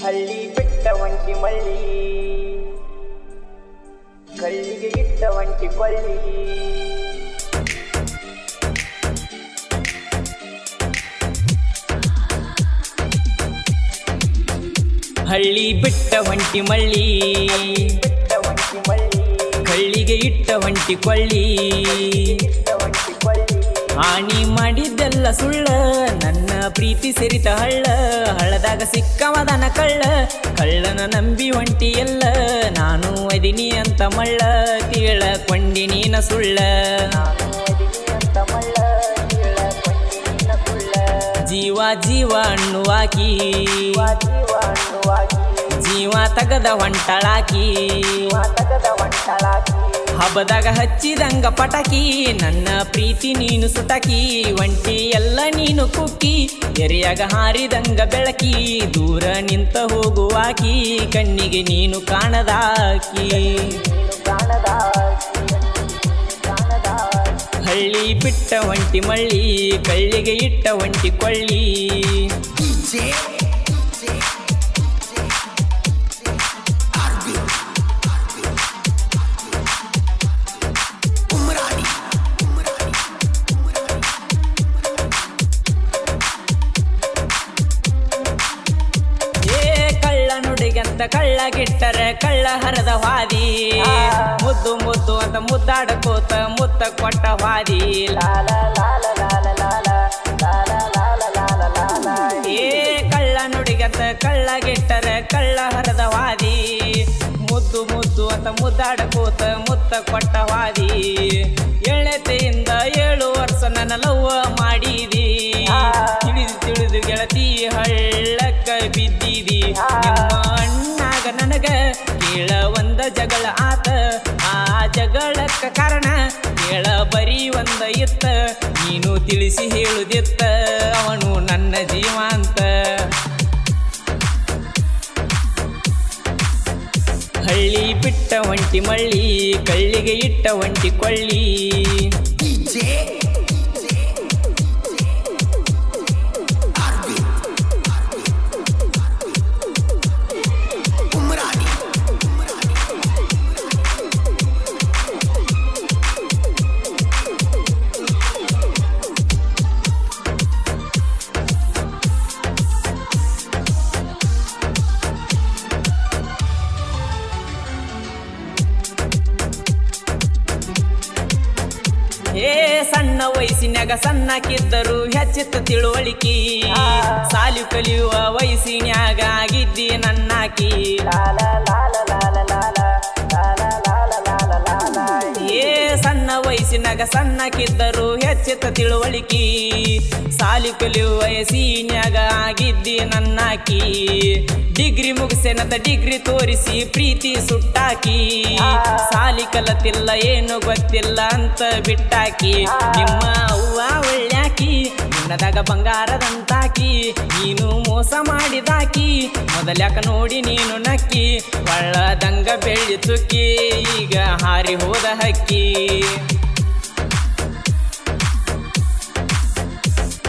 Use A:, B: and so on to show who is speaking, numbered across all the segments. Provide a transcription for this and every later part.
A: ಹಳ್ಳಿ ಬಿಟ್ಟ ಒಂಟಿ ಮಳ್ಳಿ ಕಳ್ಳಿಗೆ ಇಟ್ಟ ಒಂಟಿ ಕೊಳ್ಳಿ ಹಳ್ಳಿ ಬಿಟ್ಟ ಒಂಟಿ ಮಳ್ಳಿ ಕಳ್ಳಿಗೆ ಇಟ್ಟ ಒಂಟಿ ಕೊಳ್ಳಿ ಹಾನಿ ಮಾಡಿದ್ದೆಲ್ಲ ಸುಳ್ಳ ನನ್ನ ಪ್ರೀತಿ ಸೇರಿತ ಹಳ್ಳದಾಗ ಸಿಕ್ಕವದನ ಕಳ್ಳನ ನಂಬಿ ಒಂಟಿ ಎಲ್ಲ ನಾನು ಅದಿನಿ ಅಂತ ಮಳ್ಳ ತಿಳಕೊಂಡಿ ನೀನ ಸುಳ್ಳ ಜೀವ ಜೀವ ಅನ್ನುವಾಕಿ ಜೀವ ತಗದ ಹೊಂಟಳಾಕಿ ಹಬ್ಬದಾಗ ಹಚ್ಚಿದಂಗ ಪಟಾಕಿ ನನ್ನ ಪ್ರೀತಿ ನೀನು ಸುಟಕಿ ಒಂಟಿ ಎಲ್ಲ ನೀನು ಕುಕ್ಕಿ ಎರಿಯಾಗ ಹಾರಿದಂಗ ಬೆಳಕಿ ದೂರ ನಿಂತ ಹೋಗುವಾಕಿ ಕಣ್ಣಿಗೆ ನೀನು ಕಾಣದಾಕಿ ಹಳ್ಳಿ ಬಿಟ್ಟ ಒಂಟಿ ಮಳ್ಳಿ ಕಳ್ಳಿಗೆ ಇಟ್ಟ ಒಂಟಿ ಕೊಳ್ಳಿ ಅಂತ ಕಳ್ಳಗಿಟ್ಟರೆ ಕಳ್ಳ ಹರದ ಹಾದಿ ಮುದ್ದು ಮುದ್ದು ಅಂತ ಮುದ್ದಾಡಕೋತ ಮುತ್ತ ಕೊಟ್ಟ ಹಾದಿ ಏ ಕಳ್ಳ ನುಡಿಗಂತ ಕಳ್ಳಗಿಟ್ಟರೆ ಕಳ್ಳ ಹರದ ಹಾದಿ ಮುದ್ದು ಮುದ್ದು ಅಂತ ಮುದ್ದಾಡಕೋತ ಮುತ್ತ ಕೊಟ್ಟ ಹಾದಿ ಎಳೆತೆಯಿಂದ 7 ವರ್ಷ ನನ್ನ ಲವ್ವ ಮಾಡಿದಿ ತಿಳಿದು ಗೆಳತಿ ಹಳ್ಳಕ್ಕ ಬಿದ್ದಿದಿ ಅಣ್ಣಾಗ ನನಗ ಕೇಳ ಒಂದ ಜಗಳ ಆತ ಆ ಜಗಳಕ್ಕ ಕಾರಣ ಕೇಳ ಬರೀ ಒಂದ ಇತ್ತ ನೀನು ತಿಳಿಸಿ ಹೇಳುದಿತ್ತ ಅವನು ನನ್ನ ಜೀವ ಅಂತ ಹಳ್ಳಿ ಬಿಟ್ಟ ಒಂಟಿ ಮಳ್ಳಿ ಕಳ್ಳಿಗೆ ಇಟ್ಟ ಒಂಟಿ ಕೊಳ್ಳಿ ಏ ಸಣ್ಣ ವಯಸ್ಸಿನಾಗ ಸಣ್ಣಕ್ಕಿದ್ದರು ಹೆಚ್ಚಿತ್ತ ತಿಳುವಳಿಕೆ ಸಾಲಿ ಕಲಿಯುವ ವಯಸ್ಸಿನ್ಯಾಗ ಆಗಿದ್ದಿ ನನ್ನಾಕಿ ಏ ಸಣ್ಣ ವಯಸ್ಸಿನಾಗ ಸಣ್ಣಕ್ಕಿದ್ದರು ಹೆಚ್ಚಿತ್ತ ತಿಳುವಳಿಕೆ ಸಾಲಿ ಕಲಿಯುವ ವಯಸ್ಸಿನ್ಯಾಗ ಆಗಿದ್ದಿ ನನ್ನಾಕಿ ಡಿಗ್ರಿ ಮುಗಿಸೇನಂತ ಡಿಗ್ರಿ ತೋರಿಸಿ ಪ್ರೀತಿ ಸುಟ್ಟಾಕಿ ಸಾಲಿ ಕಲತಿಲ್ಲ ಏನು ಗೊತ್ತಿಲ್ಲ ಅಂತ ಬಿಟ್ಟಾಕಿ ನಿಮ್ಮ ಅವ್ವ ಒಳ್ಳ್ಯಾಕಿ ನಿನ್ನದಾಗ ಬಂಗಾರದಂತಾಕಿ ನೀನು ಮೋಸ ಮಾಡಿದಾಕಿ ಮೊದಲ್ಯಾಕ ನೋಡಿ ನೀನು ನಕ್ಕಿ ಒಳ್ಳದಂಗ ಬೆಳ್ಳಿ ತುಕ್ಕಿ ಈಗ ಹಾರಿ ಹೋದ ಹಕ್ಕಿ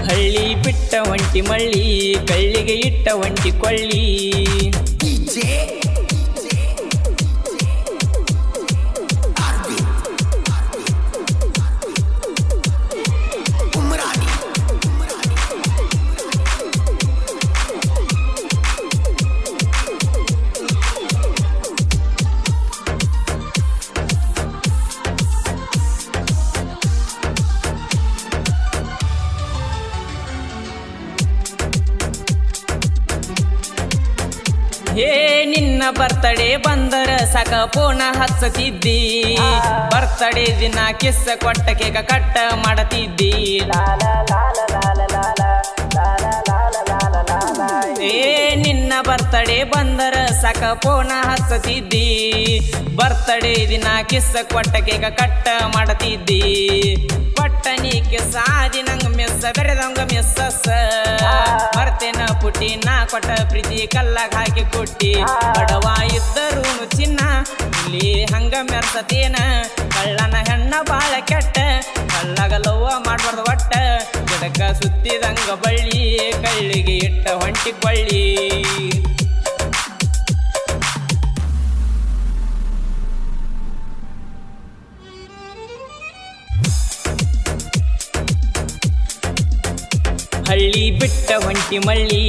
A: ಹಳ್ಳಿ ಬಿಟ್ಟ ಒಂಟಿ ಮಳ್ಳಿ ಕಳ್ಳಿಗೆ ಇಟ್ಟ ಒಂಟಿ ಕೊಳ್ಳಿ ಹೇ ನಿನ್ನ ಬರ್ತಡೇ ಬಂದರ ಸಾಕ ಫೋನ ಹಚ್ಚತಿದ್ದಿ ಬರ್ತಡೇ ದಿನ ಕಿಸ್ಸ ಕೊಟ್ಟ ಕೇಕ ಕಟ್ಟ ಮಾಡತಿದ್ದಿ ಏ ನಿನ್ನ ಬರ್ತಡೇ ಬಂದರ ಸಾಕ ಫೋನ ಹಚ್ಚತಿದ್ದಿ ಬರ್ತಡೇ ದಿನ ಕಿಸ್ಸ ಕೊಟ್ಟ ಕೇಕ ಕಟ್ಟ ಮಾಡತಿದ್ದಿ ಪಟ್ಟನಿ ಕಿಸ್ಸ ಆದಿ ನಂಗ ಮಿಸ್ಸ ಬೆರೆದಂಗ ಮಿಸ್ಸಸ್ ಮರ್ತೇನ ಪುಟ್ಟಿ ನಾ ಕೊಟ್ಟ ಪ್ರೀತಿ ಕಲ್ಲಾಗ ಹಾಕಿ ಕೊಟ್ಟಿ ಬಡವ ಇದ್ದರೂನು ಚಿನ್ನ ಇಲ್ಲಿ ಹಂಗ ಮೆರ್ಸತೇನ ಕಳ್ಳನ ಹೆಣ್ಣ ಬಾಳ ಕೆಟ್ಟ ಕಳ್ಳಾಗ ಲವ್ವ ಮಾಡ್ಬಾರ್ದು ಒಟ್ಟ ಗಿಡಕ್ಕ ಸುತ್ತಿದಂಗ ಬಳ್ಳಿ ಕಳ್ಳಿಗೆ ಇಟ್ಟ ಹೊಂಟಿ ಕೊಳ್ಳಿ ಹಳ್ಳಿ ಬಿಟ್ಟ ಹೊಂಟಿ ಮಳ್ಳಿ